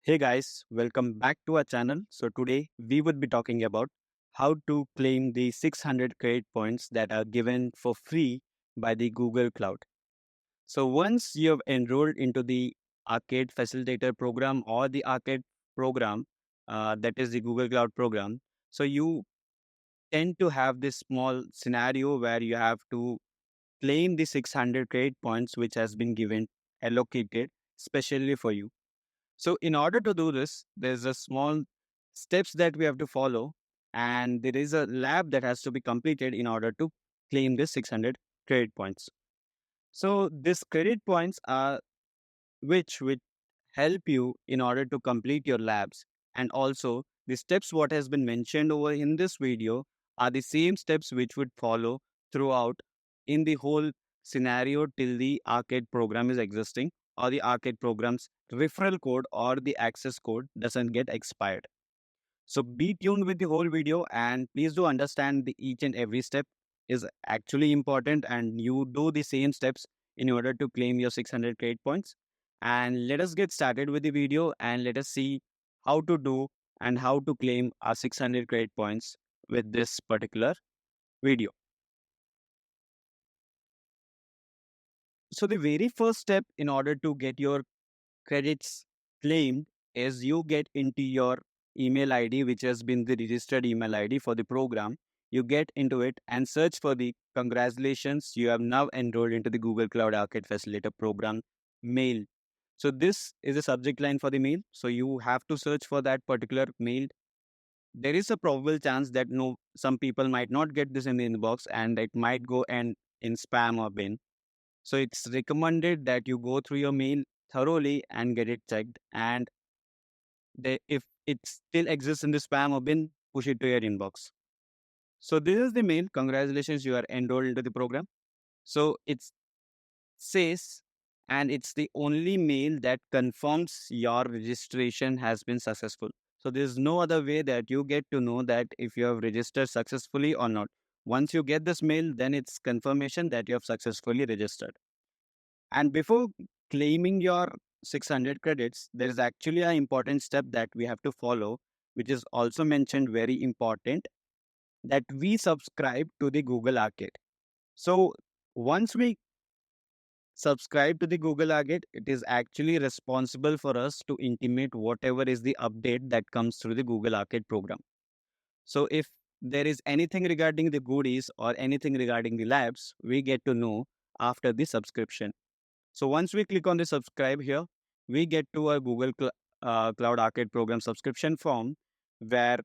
Hey guys, welcome back to our channel. So today we would be talking about how to claim the 600 credit points that are given for free by the Google Cloud. So once you have enrolled into the Arcade Facilitator program or the Arcade program, that is the Google Cloud program, so you tend to have this small scenario where you have to claim the 600 credit points which has been given allocated specially for you. So in order to do this, there's a small steps that we have to follow, and there is a lab that has to be completed in order to claim this 600 credit points. So these credit points are which will help you in order to complete your labs, and also the steps what has been mentioned over in this video are the same steps which would follow throughout in the whole scenario till the arcade program is existing, or the arcade program's referral code or the access code doesn't get expired. So be tuned with the whole video, and please do understand the each and every step is actually important, and you do the same steps in order to claim your 600 credit points. And let us get started with the video, and let us see how to do and how to claim our 600 credit points with this particular video. So the very first step in order to get your credits claimed is you get into your email ID, which has been the registered email ID for the program. You get into it and search for the congratulations, you have now enrolled into the Google Cloud Arcade Facilitator program mail. So this is a subject line for the mail. So you have to search for that particular mail. There is a probable chance that no, some people might not get this in the inbox and it might go and in spam or bin. So it's recommended that you go through your mail thoroughly and get it checked. And if it still exists in the spam or bin, push it to your inbox. So this is the mail. Congratulations, you are enrolled into the program. So it says, and it's the only mail that confirms your registration has been successful. So there's no other way that you get to know that if you have registered successfully or not. Once you get this mail, then it's confirmation that you have successfully registered. And before claiming your 600 credits, there is actually an important step that we have to follow, which is also mentioned very important, that we subscribe to the Google Arcade. So once we subscribe to the Google Arcade, it is actually responsible for us to intimate whatever is the update that comes through the Google Arcade program. So if there is anything regarding the goodies or anything regarding the labs, we get to know after the subscription. So once we click on the subscribe here, we get to a Cloud Arcade program subscription form, where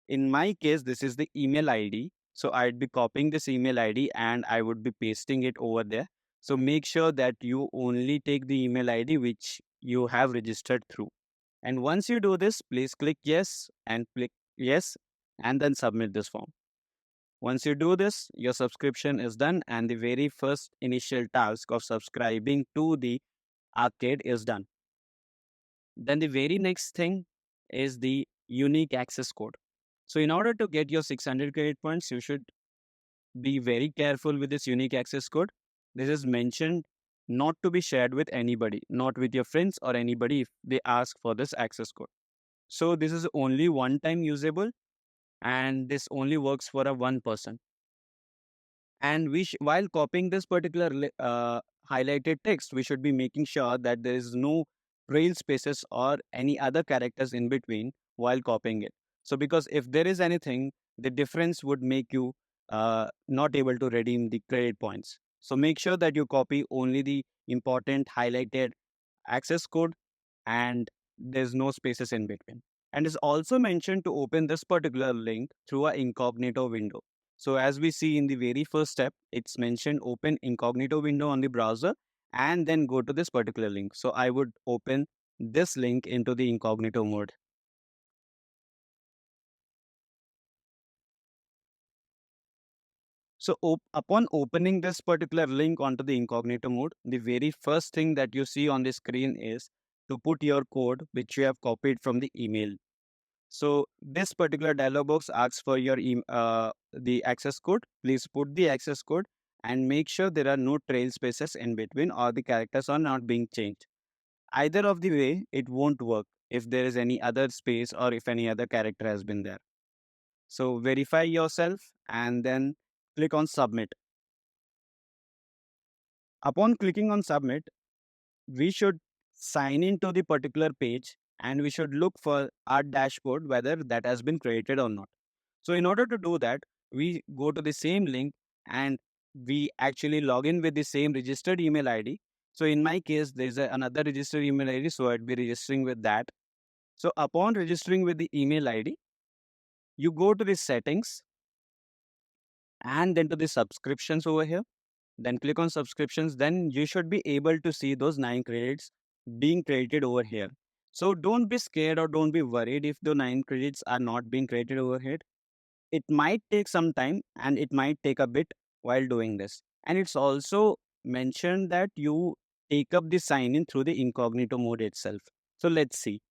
in my case, this is the email ID. So I'd be copying this email ID and I would be pasting it over there. So make sure that you only take the email ID which you have registered through. And once you do this, please click yes and click yes and then submit this form. Once you do this, your subscription is done and the very first initial task of subscribing to the arcade is done. Then the very next thing is the unique access code. So in order to get your 600 credit points, you should be very careful with this unique access code. This is mentioned not to be shared with anybody, not with your friends or anybody if they ask for this access code. So this is only one time usable, and this only works for a one person. And while copying this particular highlighted text, we should be making sure that there is no trail spaces or any other characters in between while copying it. So because if there is anything, the difference would make you not able to redeem the credit points. So make sure that you copy only the important highlighted access code, and there's no spaces in between. And it's also mentioned to open this particular link through a incognito window. So as we see in the very first step, it's mentioned open incognito window on the browser and then go to this particular link. So I would open this link into the incognito mode. So upon opening this particular link onto the incognito mode, the very first thing that you see on the screen is to put your code which you have copied from the email. So this particular dialog box asks for your the access code. Please put the access code and make sure there are no trail spaces in between or the characters are not being changed. Either of the way, it won't work if there is any other space or if any other character has been there. So verify yourself and then click on submit. Upon clicking on submit, we should sign into the particular page and we should look for our dashboard whether that has been created or not. So in order to do that, we go to the same link and we actually log in with the same registered email ID. So in my case, there's another registered email ID, so I'd be registering with that. So upon registering with the email ID, you go to the settings and then to the subscriptions over here. Then click on subscriptions. Then you should be able to see those 9 credits being created over here. So don't be scared or don't be worried if the 9 credits are not being created over here. It might take some time and it might take a bit while doing this. And it's also mentioned that you take up the sign in through the incognito mode itself. So let's see.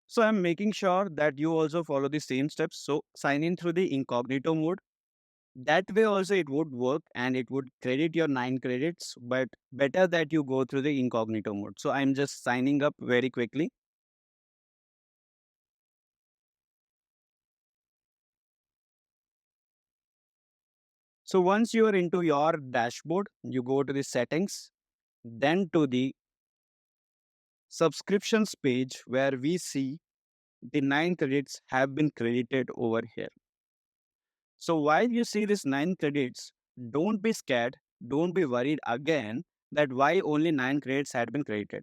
So I'm making sure that you also follow the same steps. So sign in through the incognito mode. That way also it would work and it would credit your 9 credits, but better that you go through the incognito mode. So I'm just signing up very quickly. So once you are into your dashboard, you go to the settings, then to the subscriptions page where we see the 9 credits have been credited over here. So while you see this 9 credits, don't be scared, don't be worried again that why only 9 credits had been credited.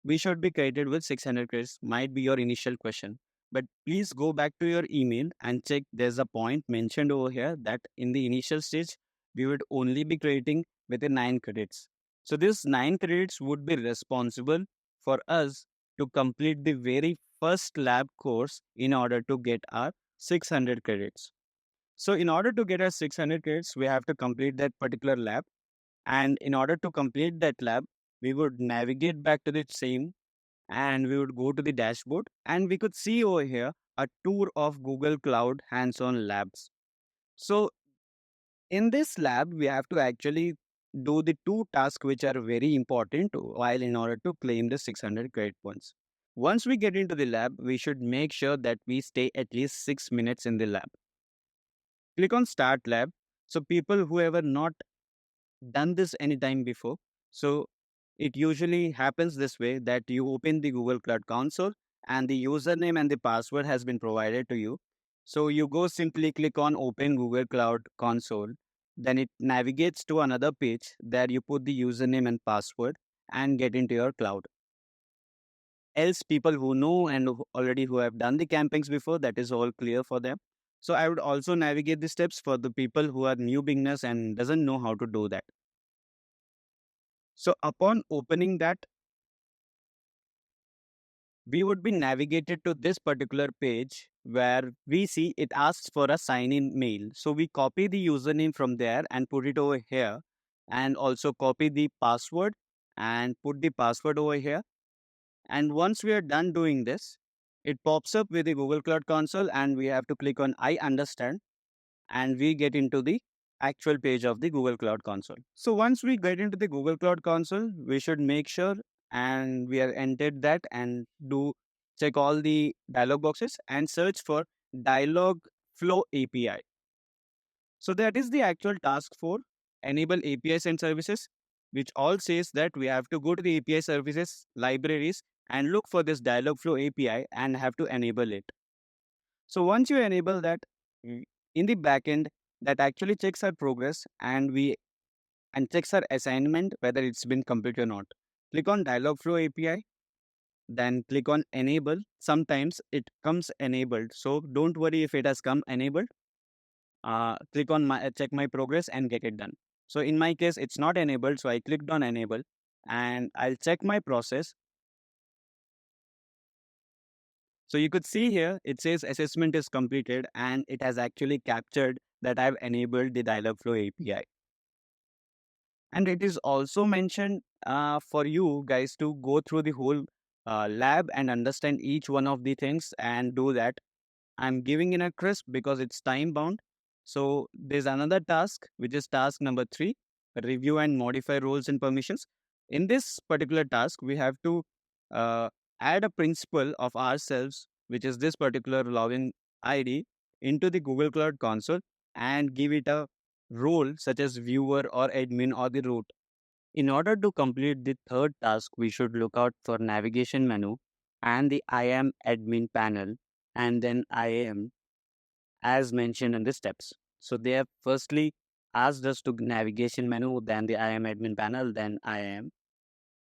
We should be credited with 600 credits, might be your initial question. But please go back to your email and check there's a point mentioned over here that in the initial stage, we would only be crediting with the 9 credits. So these 9 credits would be responsible for us to complete the very first lab course in order to get our 600 credits. So in order to get our 600 credits, we have to complete that particular lab. And in order to complete that lab, we would navigate back to the same and we would go to the dashboard and we could see over here a tour of Google Cloud hands-on labs. So in this lab, we have to actually do the 2 tasks which are very important while in order to claim the 600 credit points. Once we get into the lab, we should make sure that we stay at least 6 minutes in the lab. Click on Start Lab. So people who have not done this anytime before. So it usually happens this way that you open the Google Cloud Console and the username and the password has been provided to you. So you go simply click on Open Google Cloud Console. Then it navigates to another page there you put the username and password and get into your cloud. Else people who know and already who have done the campaigns before, that is all clear for them. So I would also navigate the steps for the people who are new beginners and doesn't know how to do that. So upon opening that, we would be navigated to this particular page where we see it asks for a sign in mail. So we copy the username from there and put it over here and also copy the password and put the password over here. And once we are done doing this, it pops up with the Google Cloud Console and we have to click on I understand and we get into the actual page of the Google Cloud Console. So once we get into the Google Cloud Console, we should make sure and we are entered that and do check all the dialog boxes and search for Dialog Flow API. So that is the actual task for enable APIs and services, which all says that we have to go to the API services libraries and look for this Dialog Flow API and have to enable it. So once you enable that, in the backend, that actually checks our progress and checks our assignment whether it's been completed or not. Click on Dialogflow API, then click on Enable. Sometimes it comes enabled, so don't worry if it has come enabled. Click on my check my progress and get it done. So in my case, it's not enabled, so I clicked on Enable, and I'll check my process. So you could see here, it says assessment is completed and it has actually captured that I've enabled the Dialogflow API. And it is also mentioned for you guys to go through the whole lab and understand each one of the things and do that. I'm giving in a crisp because it's time bound. So there's another task, which is task number 3, review and modify roles and permissions. In this particular task, we have to uh, add a principal of ourselves, which is this particular login ID, into the Google Cloud Console and give it a role such as viewer or admin or the root. In order to complete the third task, we should look out for navigation menu and the I am admin panel, and then I am as mentioned in the steps. So they have firstly asked us to navigation menu, then the I am admin panel, then I am.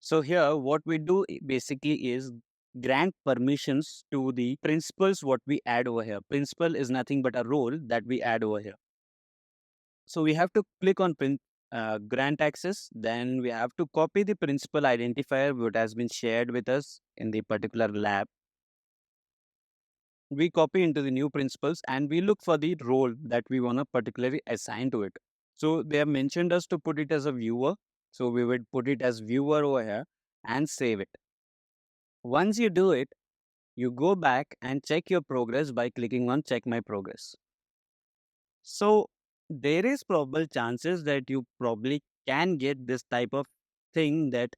So here what we do basically is grant permissions to the principals what we add over here. Principal is nothing but a role that we add over here. So we have to click on grant access. Then we have to copy the principal identifier what has been shared with us in the particular lab. We copy into the new principals and we look for the role that we want to particularly assign to it. So they have mentioned us to put it as a viewer. So we would put it as viewer over here and save it. Once you do it, you go back and check your progress by clicking on check my progress. So there is probable chances that you probably can get this type of thing that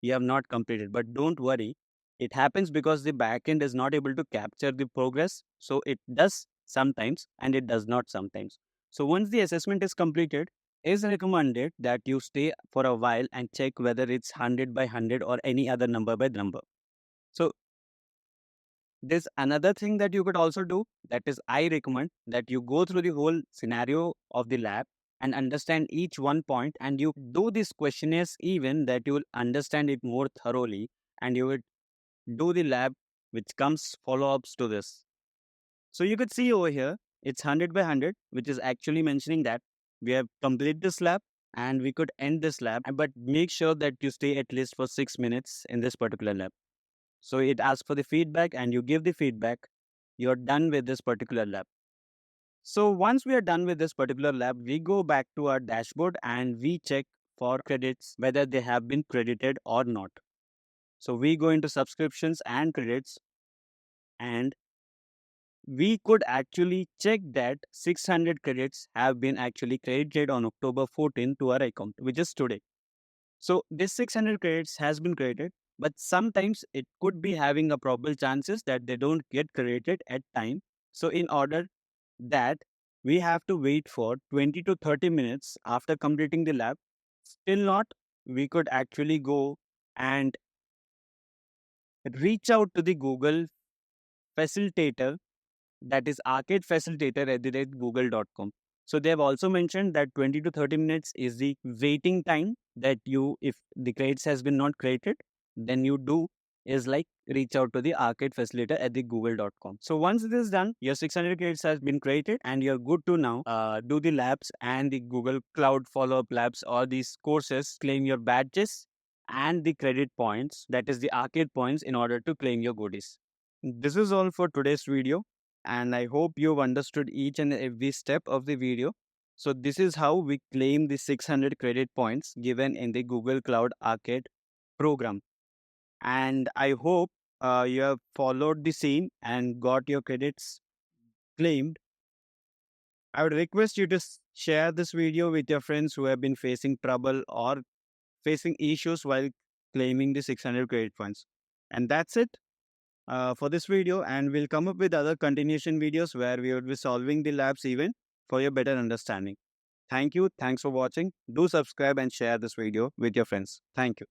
you have not completed. But don't worry, it happens because the backend is not able to capture the progress. So it does sometimes and it does not sometimes. So once the assessment is completed, is recommended that you stay for a while and check whether it's 100 by 100 or any other number by number. So there's another thing that you could also do, that is I recommend that you go through the whole scenario of the lab and understand each one point, and you do these questionnaires even that you will understand it more thoroughly, and you would do the lab which comes follow-ups to this. So you could see over here it's 100 by 100, which is actually mentioning that we have completed this lab and we could end this lab, but make sure that you stay at least for 6 minutes in this particular lab. So it asks for the feedback and you give the feedback. You're done with this particular lab. So once we are done with this particular lab, we go back to our dashboard and we check for credits, whether they have been credited or not. So we go into subscriptions and credits, and we could actually check that 600 credits have been actually credited on October 14 to our account, which is today. So this 600 credits has been created, but sometimes it could be having a probable chances that they don't get created at time. So in order that we have to wait for 20 to 30 minutes after completing the lab, still not, we could actually go and reach out to the Google facilitator, that is arcadefacilitator@google.com. So they have also mentioned that 20 to 30 minutes is the waiting time that you, if the credits has been not created, then you do is like reach out to the arcade facilitator at the google.com. So once this is done, your 600 credits has been created and you're good to now do the labs and the Google Cloud follow-up labs or these courses, claim your badges and the credit points, that is the arcade points, in order to claim your goodies. This is all for today's video, and I hope you've understood each and every step of the video. So this is how we claim the 600 credit points given in the Google Cloud Arcade program. And I hope you have followed the same and got your credits claimed. I would request you to share this video with your friends who have been facing trouble or facing issues while claiming the 600 credit points. And that's it for this video, and we'll come up with other continuation videos where we will be solving the labs even for your better understanding. Thank you. Thanks for watching. Do subscribe and share this video with your friends. Thank you.